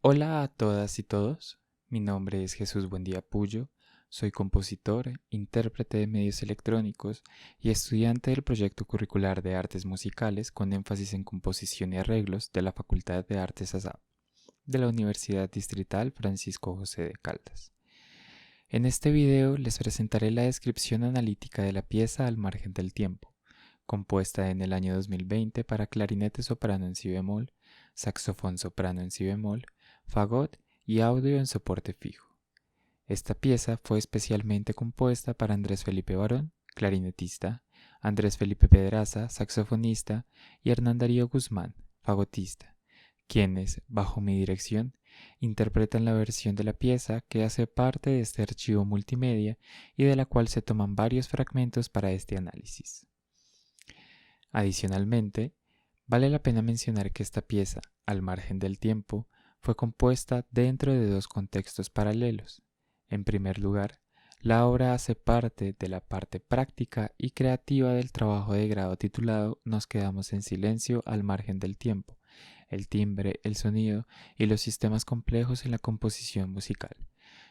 Hola a todas y todos, mi nombre es Jesús Buendía Puyo, soy compositor, intérprete de medios electrónicos y estudiante del proyecto curricular de artes musicales con énfasis en composición y arreglos de la Facultad de Artes ASAP de la Universidad Distrital Francisco José de Caldas. En este video les presentaré la descripción analítica de la pieza Al margen del tiempo, compuesta en el año 2020 para clarinete soprano en si bemol, saxofón soprano en si bemol, fagot y audio en soporte fijo. Esta pieza fue especialmente compuesta para Andrés Felipe Barón, clarinetista, Andrés Felipe Pedraza, saxofonista, y Hernán Darío Guzmán, fagotista, quienes, bajo mi dirección, interpretan la versión de la pieza que hace parte de este archivo multimedia y de la cual se toman varios fragmentos para este análisis. Adicionalmente, vale la pena mencionar que esta pieza, Al margen del tiempo, fue compuesta dentro de dos contextos paralelos. En primer lugar, la obra hace parte de la parte práctica y creativa del trabajo de grado titulado Nos quedamos en silencio al margen del tiempo, el timbre, el sonido y los sistemas complejos en la composición musical,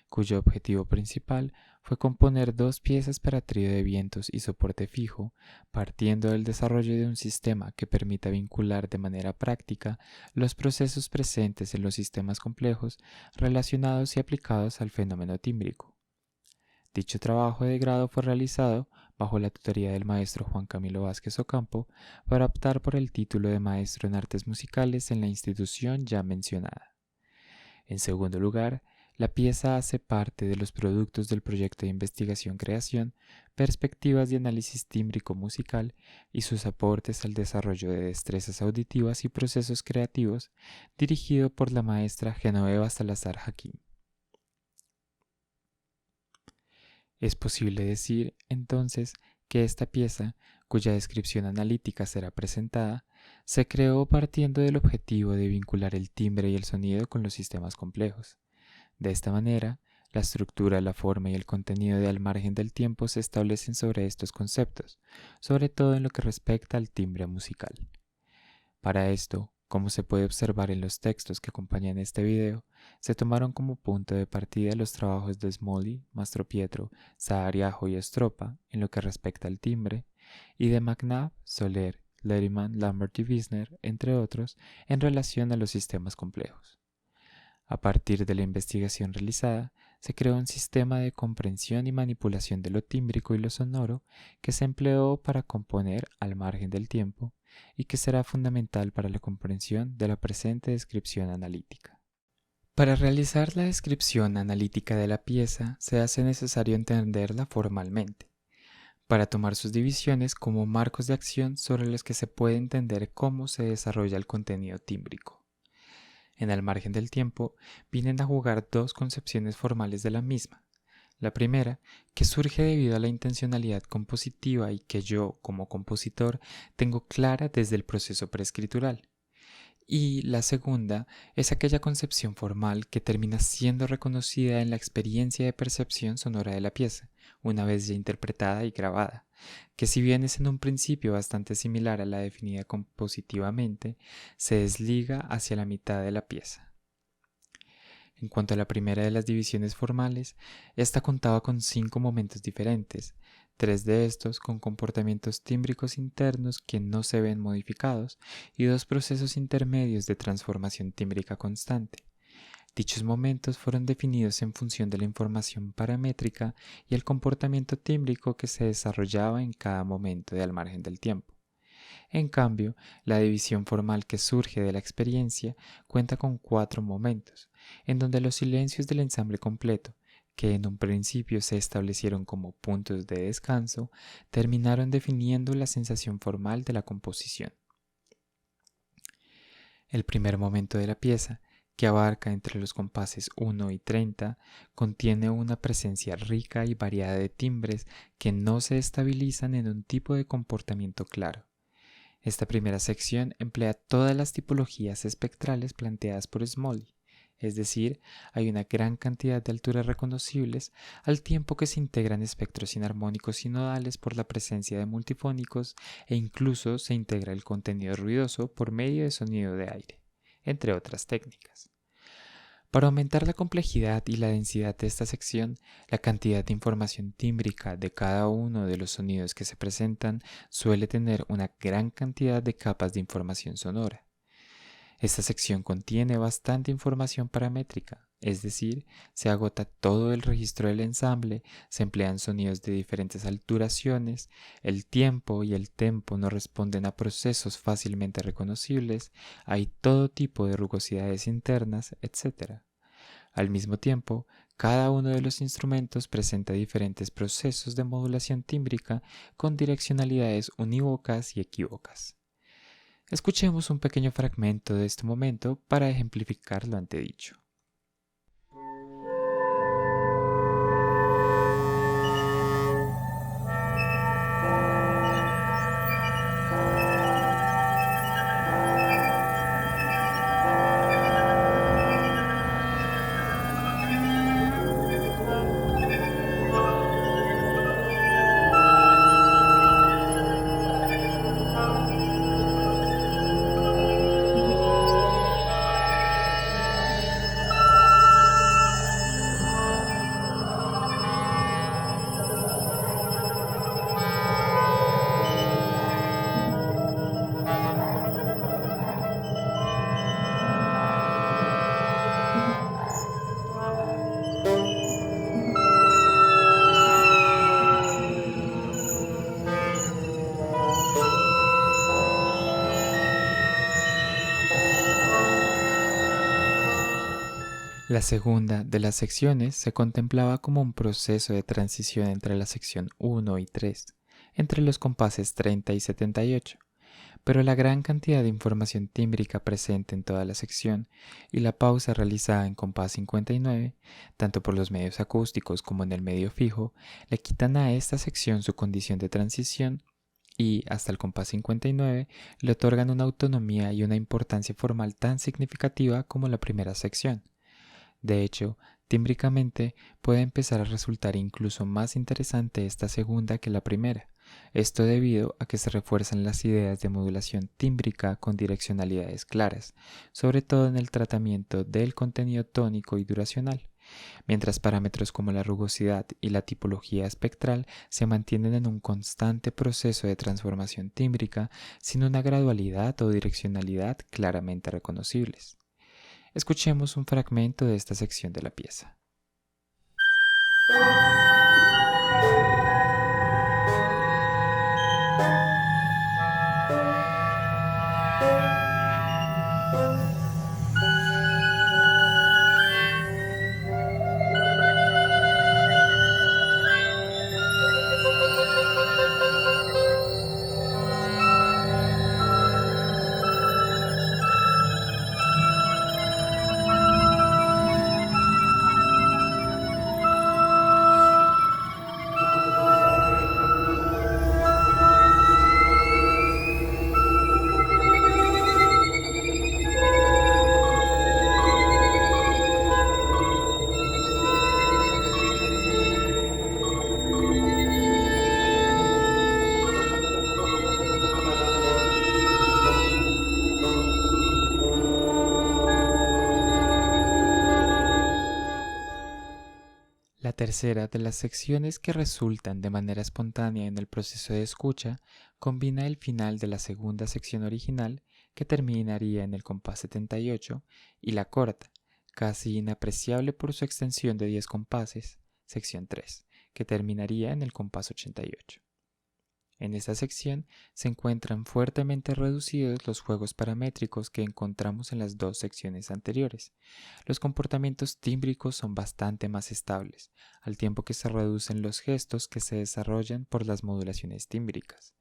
cuyo objetivo principal fue componer dos piezas para trío de vientos y soporte fijo, partiendo del desarrollo de un sistema que permita vincular de manera práctica los procesos presentes en los sistemas complejos relacionados y aplicados al fenómeno tímbrico. Dicho trabajo de grado fue realizado bajo la tutoría del maestro Juan Camilo Vázquez Ocampo para optar por el título de maestro en artes musicales en la institución ya mencionada. En segundo lugar, la pieza hace parte de los productos del proyecto de investigación-creación, perspectivas de análisis tímbrico musical y sus aportes al desarrollo de destrezas auditivas y procesos creativos, dirigido por la maestra Genoveva Salazar Hakim. Es posible decir, entonces, que esta pieza, cuya descripción analítica será presentada, se creó partiendo del objetivo de vincular el timbre y el sonido con los sistemas complejos. De esta manera, la estructura, la forma y el contenido de Al margen del tiempo se establecen sobre estos conceptos, sobre todo en lo que respecta al timbre musical. Para esto, como se puede observar en los textos que acompañan este video, se tomaron como punto de partida los trabajos de Smalley, Mastropietro, Saariaho y Estropa en lo que respecta al timbre, y de McNabb, Soler, Leriman, Lambert y Wisner, entre otros, en relación a los sistemas complejos. A partir de la investigación realizada, se creó un sistema de comprensión y manipulación de lo tímbrico y lo sonoro que se empleó para componer Al margen del tiempo y que será fundamental para la comprensión de la presente descripción analítica. Para realizar la descripción analítica de la pieza se hace necesario entenderla formalmente, para tomar sus divisiones como marcos de acción sobre los que se puede entender cómo se desarrolla el contenido tímbrico. En Al margen del tiempo vienen a jugar dos concepciones formales de la misma. La primera, que surge debido a la intencionalidad compositiva y que yo, como compositor, tengo clara desde el proceso preescritural. Y la segunda es aquella concepción formal que termina siendo reconocida en la experiencia de percepción sonora de la pieza, una vez ya interpretada y grabada, que si bien es en un principio bastante similar a la definida compositivamente, se desliga hacia la mitad de la pieza. En cuanto a la primera de las divisiones formales, esta contaba con 5 momentos diferentes, 3 de estos con comportamientos tímbricos internos que no se ven modificados y 2 procesos intermedios de transformación tímbrica constante. Dichos momentos fueron definidos en función de la información paramétrica y el comportamiento tímbrico que se desarrollaba en cada momento de Al margen del tiempo. En cambio, la división formal que surge de la experiencia cuenta con 4 momentos, en donde los silencios del ensamble completo, que en un principio se establecieron como puntos de descanso, terminaron definiendo la sensación formal de la composición. El primer momento de la pieza, que abarca entre los compases 1 y 30, contiene una presencia rica y variada de timbres que no se estabilizan en un tipo de comportamiento claro. Esta primera sección emplea todas las tipologías espectrales planteadas por Smalley, es decir, hay una gran cantidad de alturas reconocibles al tiempo que se integran espectros inarmónicos sinodales por la presencia de multifónicos e incluso se integra el contenido ruidoso por medio de sonido de aire, entre otras técnicas. Para aumentar la complejidad y la densidad de esta sección, la cantidad de información tímbrica de cada uno de los sonidos que se presentan suele tener una gran cantidad de capas de información sonora. Esta sección contiene bastante información paramétrica, es decir, se agota todo el registro del ensamble, se emplean sonidos de diferentes alturaciones, el tiempo y el tempo no responden a procesos fácilmente reconocibles, hay todo tipo de rugosidades internas, etc. Al mismo tiempo, cada uno de los instrumentos presenta diferentes procesos de modulación tímbrica con direccionalidades unívocas y equívocas. Escuchemos un pequeño fragmento de este momento para ejemplificar lo antedicho. La segunda de las secciones se contemplaba como un proceso de transición entre la sección 1 y 3, entre los compases 30 y 78, pero la gran cantidad de información tímbrica presente en toda la sección y la pausa realizada en compás 59, tanto por los medios acústicos como en el medio fijo, le quitan a esta sección su condición de transición y, hasta el compás 59, le otorgan una autonomía y una importancia formal tan significativa como la primera sección. De hecho, tímbricamente puede empezar a resultar incluso más interesante esta segunda que la primera, esto debido a que se refuerzan las ideas de modulación tímbrica con direccionalidades claras, sobre todo en el tratamiento del contenido tónico y duracional, mientras parámetros como la rugosidad y la tipología espectral se mantienen en un constante proceso de transformación tímbrica sin una gradualidad o direccionalidad claramente reconocibles. Escuchemos un fragmento de esta sección de la pieza. La tercera de las secciones que resultan de manera espontánea en el proceso de escucha combina el final de la segunda sección original, que terminaría en el compás 78, y la corta, casi inapreciable por su extensión de 10 compases, sección 3, que terminaría en el compás 88. En esta sección se encuentran fuertemente reducidos los juegos paramétricos que encontramos en las dos secciones anteriores. Los comportamientos tímbricos son bastante más estables, al tiempo que se reducen los gestos que se desarrollan por las modulaciones tímbricas.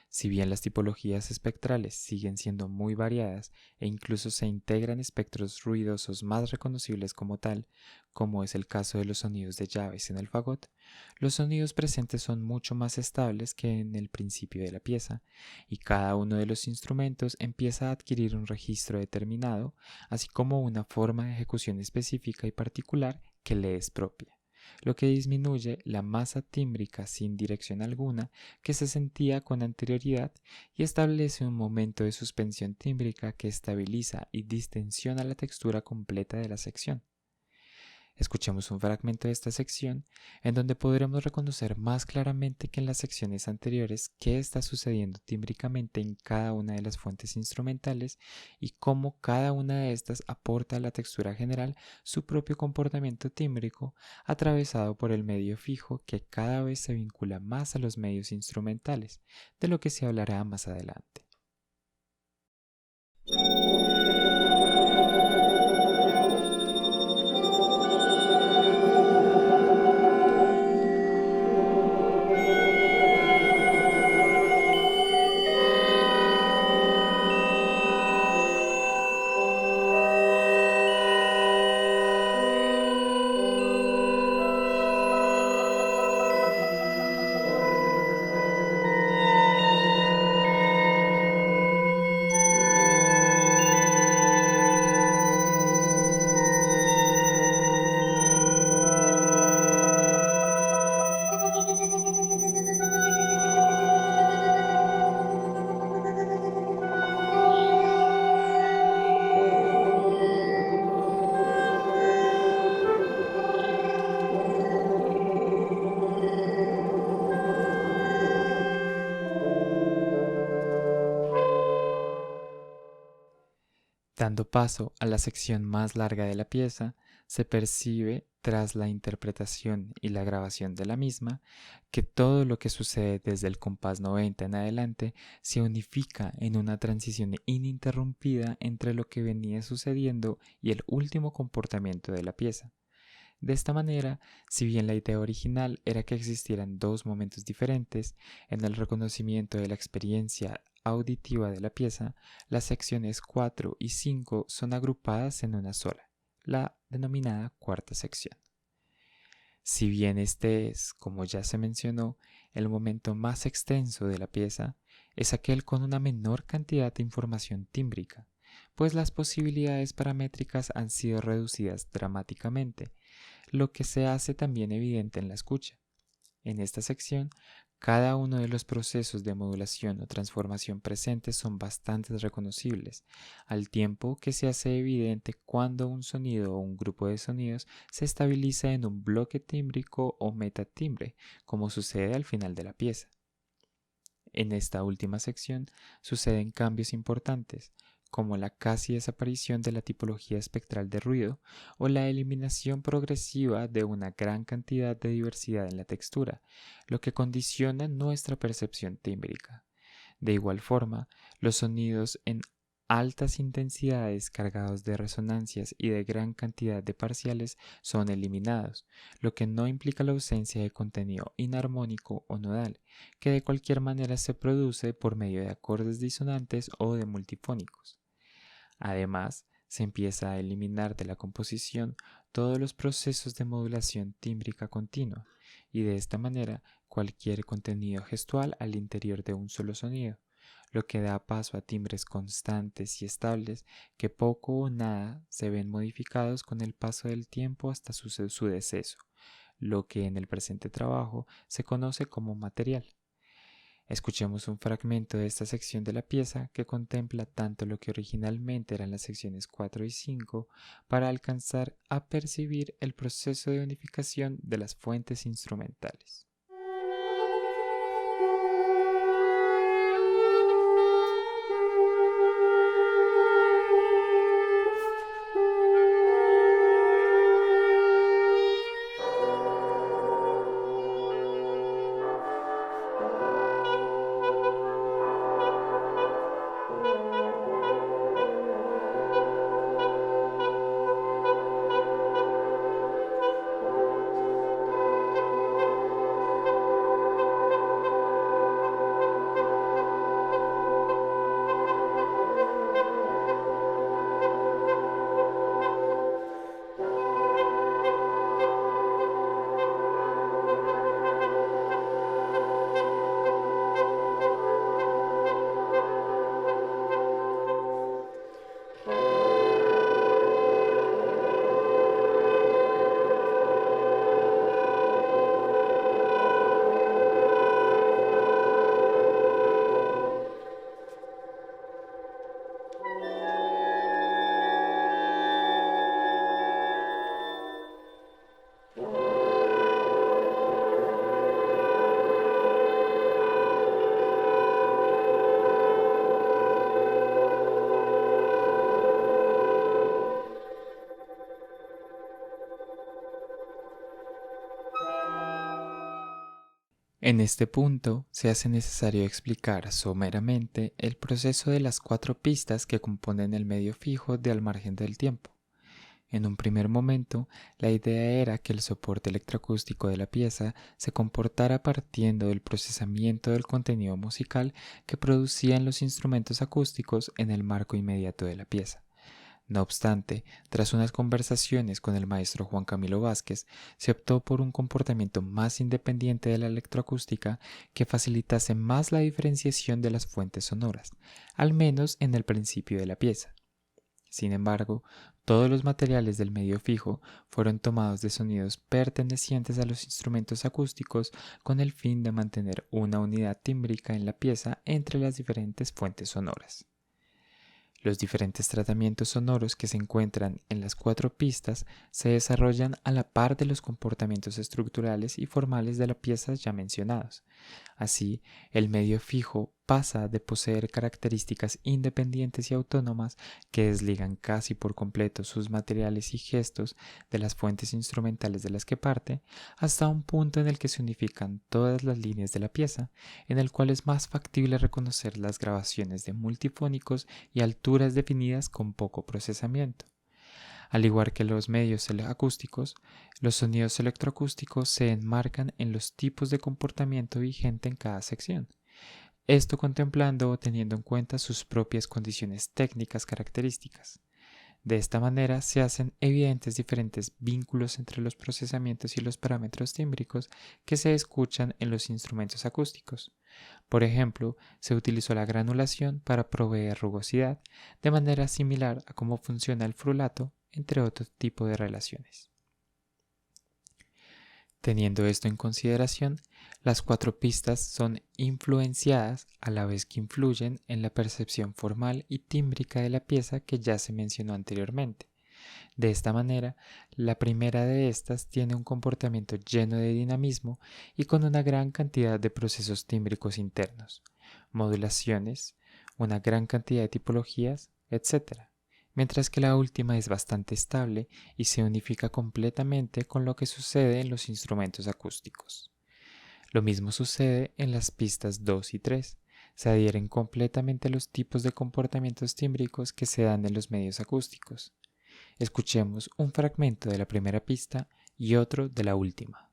Si bien las tipologías espectrales siguen siendo muy variadas e incluso se integran espectros ruidosos más reconocibles como tal, como es el caso de los sonidos de llaves en el fagot, los sonidos presentes son mucho más estables que en el principio de la pieza, y cada uno de los instrumentos empieza a adquirir un registro determinado, así como una forma de ejecución específica y particular que le es propia. lo que disminuye la masa tímbrica sin dirección alguna que se sentía con anterioridad y establece un momento de suspensión tímbrica que estabiliza y distensiona la textura completa de la sección. Escuchemos un fragmento de esta sección en donde podremos reconocer más claramente que en las secciones anteriores qué está sucediendo tímbricamente en cada una de las fuentes instrumentales y cómo cada una de estas aporta a la textura general su propio comportamiento tímbrico atravesado por el medio fijo que cada vez se vincula más a los medios instrumentales, de lo que se hablará más adelante. Dando paso a la sección más larga de la pieza, se percibe, tras la interpretación y la grabación de la misma, que todo lo que sucede desde el compás 90 en adelante se unifica en una transición ininterrumpida entre lo que venía sucediendo y el último comportamiento de la pieza. De esta manera, si bien la idea original era que existieran dos momentos diferentes en el reconocimiento de la experiencia auditiva de la pieza, las secciones 4 y 5 son agrupadas en una sola, la denominada cuarta sección. Si bien este es, como ya se mencionó, el momento más extenso de la pieza, es aquel con una menor cantidad de información tímbrica, pues las posibilidades paramétricas han sido reducidas dramáticamente, lo que se hace también evidente en la escucha. En esta sección, cada uno de los procesos de modulación o transformación presentes son bastante reconocibles, al tiempo que se hace evidente cuando un sonido o un grupo de sonidos se estabiliza en un bloque tímbrico o metatimbre, como sucede al final de la pieza. En esta última sección suceden cambios importantes, como la casi desaparición de la tipología espectral de ruido o la eliminación progresiva de una gran cantidad de diversidad en la textura, lo que condiciona nuestra percepción tímbrica. De igual forma, los sonidos en altas intensidades cargados de resonancias y de gran cantidad de parciales son eliminados, lo que no implica la ausencia de contenido inarmónico o nodal, que de cualquier manera se produce por medio de acordes disonantes o de multifónicos. Además, se empieza a eliminar de la composición todos los procesos de modulación tímbrica continua, y de esta manera cualquier contenido gestual al interior de un solo sonido, lo que da paso a timbres constantes y estables que poco o nada se ven modificados con el paso del tiempo hasta su deceso, lo que en el presente trabajo se conoce como material. Escuchemos un fragmento de esta sección de la pieza que contempla tanto lo que originalmente eran las secciones 4 y 5 para alcanzar a percibir el proceso de unificación de las fuentes instrumentales. En este punto, se hace necesario explicar someramente el proceso de las 4 pistas que componen el medio fijo de al margen del tiempo. En un primer momento, la idea era que el soporte electroacústico de la pieza se comportara partiendo del procesamiento del contenido musical que producían los instrumentos acústicos en el marco inmediato de la pieza. No obstante, tras unas conversaciones con el maestro Juan Camilo Vázquez, se optó por un comportamiento más independiente de la electroacústica que facilitase más la diferenciación de las fuentes sonoras, al menos en el principio de la pieza. Sin embargo, todos los materiales del medio fijo fueron tomados de sonidos pertenecientes a los instrumentos acústicos con el fin de mantener una unidad tímbrica en la pieza entre las diferentes fuentes sonoras. Los diferentes tratamientos sonoros que se encuentran en las 4 pistas se desarrollan a la par de los comportamientos estructurales y formales de la pieza ya mencionados. Así, el medio fijo pasa de poseer características independientes y autónomas que desligan casi por completo sus materiales y gestos de las fuentes instrumentales de las que parte, hasta un punto en el que se unifican todas las líneas de la pieza, en el cual es más factible reconocer las grabaciones de multifónicos y alturas definidas con poco procesamiento. Al igual que los medios acústicos, los sonidos electroacústicos se enmarcan en los tipos de comportamiento vigente en cada sección. Esto contemplando o teniendo en cuenta sus propias condiciones técnicas características. De esta manera se hacen evidentes diferentes vínculos entre los procesamientos y los parámetros tímbricos que se escuchan en los instrumentos acústicos. Por ejemplo, se utilizó la granulación para proveer rugosidad, de manera similar a cómo funciona el frulato, entre otro tipo de relaciones. Teniendo esto en consideración, las 4 pistas son influenciadas a la vez que influyen en la percepción formal y tímbrica de la pieza que ya se mencionó anteriormente. De esta manera, la primera de estas tiene un comportamiento lleno de dinamismo y con una gran cantidad de procesos tímbricos internos, modulaciones, una gran cantidad de tipologías, etc., mientras que la última es bastante estable y se unifica completamente con lo que sucede en los instrumentos acústicos. Lo mismo sucede en las pistas 2 y 3. Se adhieren completamente a los tipos de comportamientos tímbricos que se dan en los medios acústicos. Escuchemos un fragmento de la primera pista y otro de la última.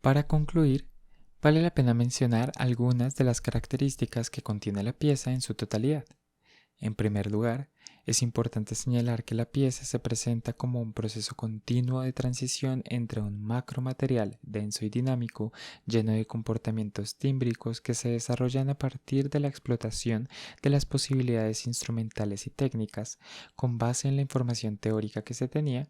Para concluir, vale la pena mencionar algunas de las características que contiene la pieza en su totalidad. En primer lugar, Es importante señalar que la pieza se presenta como un proceso continuo de transición entre un macromaterial denso y dinámico, lleno de comportamientos tímbricos que se desarrollan a partir de la explotación de las posibilidades instrumentales y técnicas, con base en la información teórica que se tenía,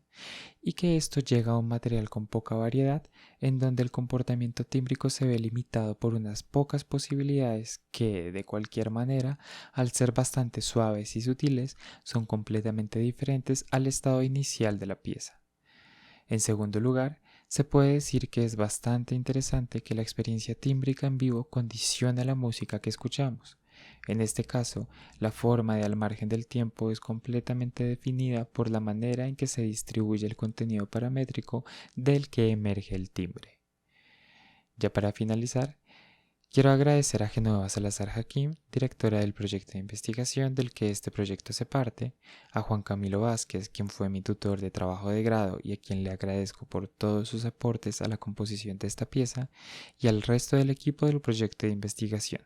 y que esto llega a un material con poca variedad, en donde el comportamiento tímbrico se ve limitado por unas pocas posibilidades que, de cualquier manera, al ser bastante suaves y sutiles, son completamente diferentes al estado inicial de la pieza. En segundo lugar, se puede decir que es bastante interesante que la experiencia tímbrica en vivo condiciona la música que escuchamos. En este caso, la forma de al margen del tiempo es completamente definida por la manera en que se distribuye el contenido paramétrico del que emerge el timbre. Ya para finalizar, quiero agradecer a Genoveva Salazar Hakim, directora del proyecto de investigación del que este proyecto se parte, a Juan Camilo Vázquez, quien fue mi tutor de trabajo de grado y a quien le agradezco por todos sus aportes a la composición de esta pieza, y al resto del equipo del proyecto de investigación: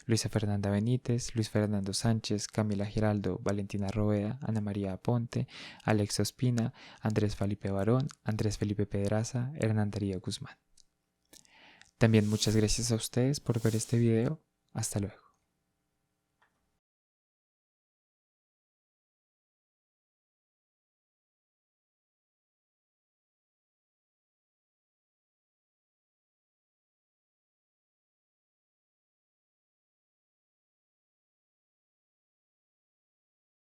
Luisa Fernanda Benítez, Luis Fernando Sánchez, Camila Giraldo, Valentina Roveda, Ana María Aponte, Alex Ospina, Andrés Felipe Barón, Andrés Felipe Pedraza, Hernán Darío Guzmán. También muchas gracias a ustedes por ver este video. Hasta luego.